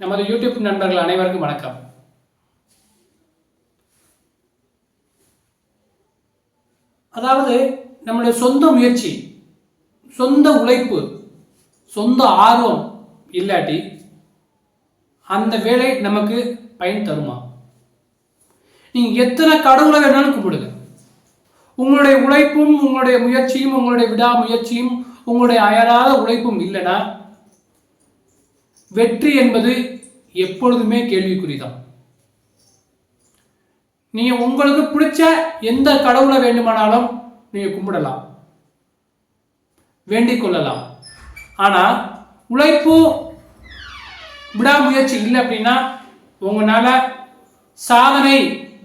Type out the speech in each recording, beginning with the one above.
நமது யூடியூப் நண்பர்கள் அனைவருக்கும் வணக்கம். அதாவது நம்முடைய சொந்த முயற்சி, சொந்த உழைப்பு, சொந்த ஆர்வம் இல்லாட்டி அந்த வேலை நமக்கு பயன் தருமா? நீங்க எத்தனை கடவுளை வேணாலும் கும்பிடுங்க. உங்களுடைய உழைப்பும், உங்களுடைய முயற்சியும், உங்களுடைய விடாமுயற்சியும், உங்களுடைய அயராத உழைப்பும் இல்லைன்னா வெற்றி என்பது எப்பொழுதுமே கேள்விக்குறிதான். நீங்க உங்களுக்கு பிடிச்ச எந்த கடவுளை வேண்டுமானாலும் நீங்க கும்பிடலாம், வேண்டிக் கொள்ளலாம். ஆனா உழைப்பு, விடாமுயற்சி இல்லை அப்படின்னா உங்களால சாதனை,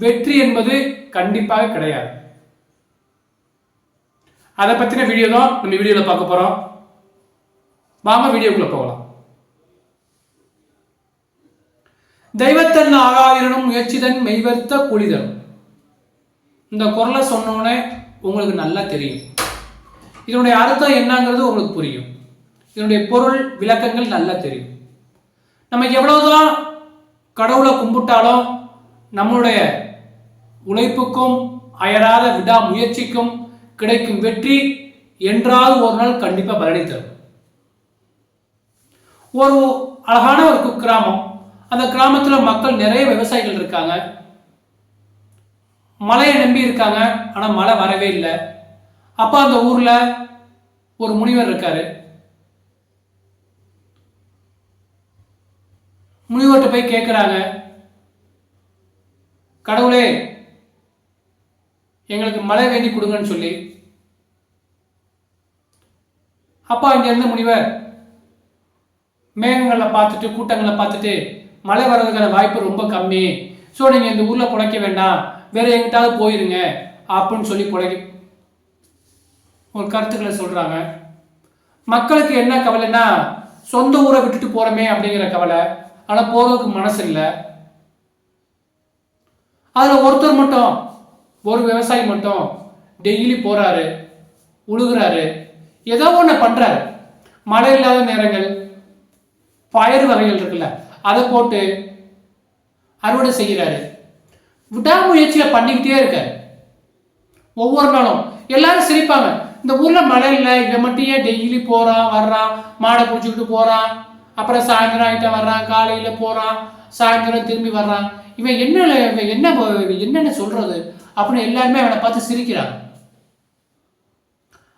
வெற்றி என்பது கண்டிப்பாக கிடையாது. அதை பத்தின வீடியோ தான் நம்ம வீடியோல பார்க்க போறோம். வாங்க வீடியோக்குள்ள போகலாம். தெய்வத்தன் ஆகாதிரனும் முயற்சிதன் மெய்வர்த்த கூலிதன். இந்த குரலை சொன்னோன்னே உங்களுக்கு நல்லா தெரியும். இதனுடைய அர்த்தம் என்னங்கிறது உங்களுக்கு புரியும். இதனுடைய பொருள் விளக்கங்கள் நல்லா தெரியும். நம்ம எவ்வளவுதான் கடவுளை கும்பிட்டாலும் நம்மளுடைய உழைப்புக்கும் அயராத விடா முயற்சிக்கும் கிடைக்கும் வெற்றி என்றாவது ஒரு நாள் கண்டிப்பா பலனை தரும். ஒரு அழகான ஒரு குக்கிராமம். அந்த கிராமத்தில் மக்கள் நிறைய விவசாயிகள் இருக்காங்க. மழையை நம்பி இருக்காங்க. ஆனால் மழை வரவே இல்லை. அப்போ அந்த ஊர்ல ஒரு முனிவர் இருக்காரு. முனிவர்கிட்ட போய் கேட்குறாங்க, கடவுளே எங்களுக்கு மழை வேண்டி கொடுங்கன்னு சொல்லி. அப்பா இங்க இருந்த முனிவர் மேகங்களை பார்த்துட்டு, கூட்டங்களை பார்த்துட்டு, மழை வர்றதுக்கான வாய்ப்பு ரொம்ப கம்மி, ஸோ நீங்கள் இந்த ஊரில் பிழைக்க வேண்டாம், வேற எங்கிட்டாவது போயிருங்க அப்படின்னு சொல்லி ஒரு கருத்துக்களை சொல்றாங்க. மக்களுக்கு என்ன கவலைன்னா, சொந்த ஊரை விட்டுட்டு போறோமே அப்படிங்கிற கவலை. ஆனால் போறதுக்கு மனசு இல்லை. அதில் ஒருத்தர் மட்டும், ஒரு விவசாயி மட்டும் டெய்லி போறாரு, உழுகுறாரு, ஏதோ ஒன்று பண்றாரு. மழை இல்லாத நேரங்கள் பயிர் வகைகள் இருக்குல்ல, அதை போட்டு அறுவடை செய்கிறாரு. விடாமுயற்சியை பண்ணிக்கிட்டே இருக்காரு. ஒவ்வொரு நாளும் எல்லாரும் சிரிப்பாங்க, இந்த ஊர்ல மழை இல்லை, இவன் மட்டும் ஏன் டெய்லி போறான் வர்றான், மாடை பிடிச்சிக்கிட்டு போறான், அப்புறம் சாயந்தரம் ஆகிட்ட வர்றான், காலையில போறான், சாயந்தரம் திரும்பி வர்றான், இவன் என்னென்ன சொல்றது அப்படின்னு எல்லாருமே அவனை பார்த்து சிரிக்கிறாங்க.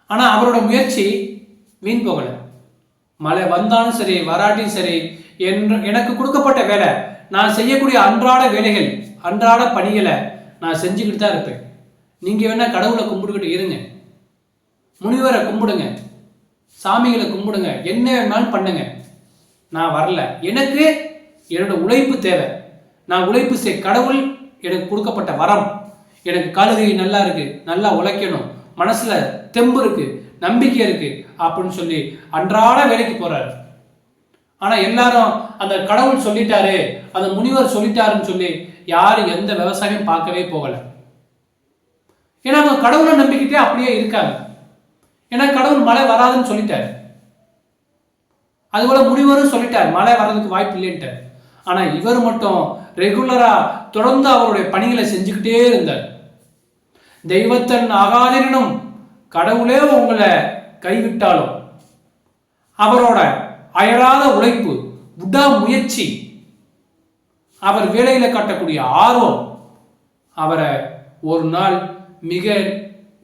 ஆனா அவரோட முயற்சி வீண் போகல. மழை வந்தாலும் சரி வராட்டியும் சரி, எனக்கு கொடுக்கப்பட்ட வேலை, நான் செய்யக்கூடிய அன்றாட வேலைகள், அன்றாட பணிகளை நான் செஞ்சுக்கிட்டு தான் இருப்பேன். நீங்க வேணா கடவுளை கும்பிட்டுக்கிட்டு இருங்க, முனிவரை கும்பிடுங்க, சாமிகளை கும்பிடுங்க, என்ன வேணாலும் பண்ணுங்க, நான் வரல. எனக்கு என்னோட உழைப்பு தேவை. நான் உழைப்பு கடவுள் எனக்கு கொடுக்கப்பட்ட வரம். எனக்கு கழுகை நல்லா இருக்கு, நல்லா உழைக்கணும், மனசுல தெம்பு இருக்கு, நம்பிக்கை இருக்கு அப்படின்னு சொல்லி அன்றாட வேலைக்கு போறாரு. ஆனா எல்லாரும் அந்த கடவுள் சொல்லிட்டாரு, அந்த முனிவர் சொல்லிட்டாருன்னு சொல்லி யாரும் எந்த விவசாயம் பார்க்கவே போகல. ஏன்னா அவங்க கடவுளை நம்பிக்கிட்டே அப்படியே இருக்காங்க. ஏன்னா கடவுள் மழை வராதுன்னு சொல்லிட்டாரு. அதுபோல முனிவரும் சொல்லிட்டார் மழை வர்றதுக்கு வாய்ப்பு இல்லைன்ட்டு. ஆனா இவர் மட்டும் ரெகுலரா தொடர்ந்து அவருடைய பணிகளை செஞ்சுக்கிட்டே இருந்தார். தெய்வத்தன் ஆகாதிரனும், கடவுளே உங்களை கைவிட்டாலும் அவரோட அயராத உழைப்பு, விடா முயற்சி, அவர் வேலையில காட்டக்கூடிய ஆர்வம் அவரை ஒரு நாள் மிக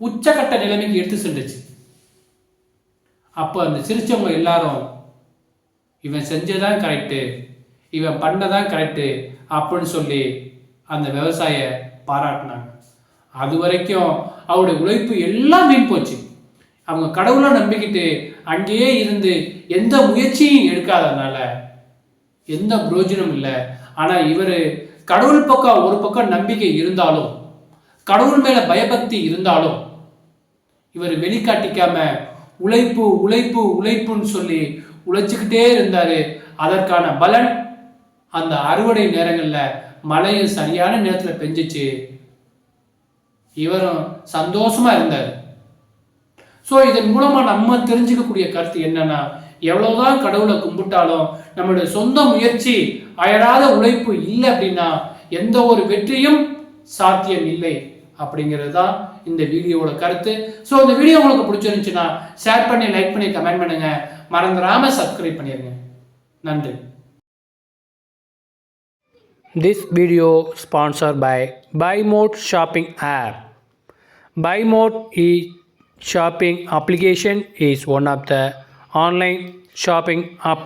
உச்சகட்ட நிலைமைக்கு எடுத்து சென்றுச்சு. அப்ப அந்த சிரிச்சவங்க எல்லாரும் இவன் செஞ்சதான் கரெக்டு, இவன் பண்ணதான் கரெக்டு அப்படின்னு சொல்லி அந்த விவசாய பாராட்டினாங்க. அது வரைக்கும் அவருடைய உழைப்பு எல்லாம் வீண் போச்சு. அவங்க கடவுளை நம்பிக்கிட்டு அங்கேயே இருந்து எந்த முயற்சியும் எடுக்காதனால எந்த பிரயோஜனம் இல்லை. ஆனா இவர் கடவுள் பக்கம் ஒரு பக்கம் நம்பிக்கை இருந்தாலும், கடவுள் மேல பயபக்தி இருந்தாலும், இவர் வெளிக்காட்டிக்காம உழைப்பு உழைப்பு உழைப்புன்னு சொல்லி உழைச்சுக்கிட்டே இருந்தாரு. அதற்கான பலன் அந்த அறுவடை நேரங்கள்ல மழையும் சரியான நேரத்தில் பெஞ்சிச்சு. இவரும் சந்தோஷமா இருந்தார். ஸோ இதன் மூலமா நம்ம தெரிஞ்சுக்கக்கூடிய கருத்து என்னன்னா, எவ்வளவுதான் கடவுளை கும்பிட்டாலும் நம்மளுடைய சொந்த முயற்சி அயராத உழைப்பு இல்லை அப்படின்னா எந்த ஒரு வெற்றியும் சாத்தியம் இல்லை அப்படிங்கிறது தான் இந்த வீடியோவோட கருத்து. ஸோ இந்த வீடியோ உங்களுக்கு பிடிச்சிருந்துச்சுன்னா ஷேர் பண்ணி, லைக் பண்ணி, கமெண்ட் பண்ணுங்க. மறந்துடாம சப்ஸ்கிரைப் பண்ணிருங்க. நன்றி. This video sponsored by BuyMode shopping app. BuyMode shopping application is one of the online shopping app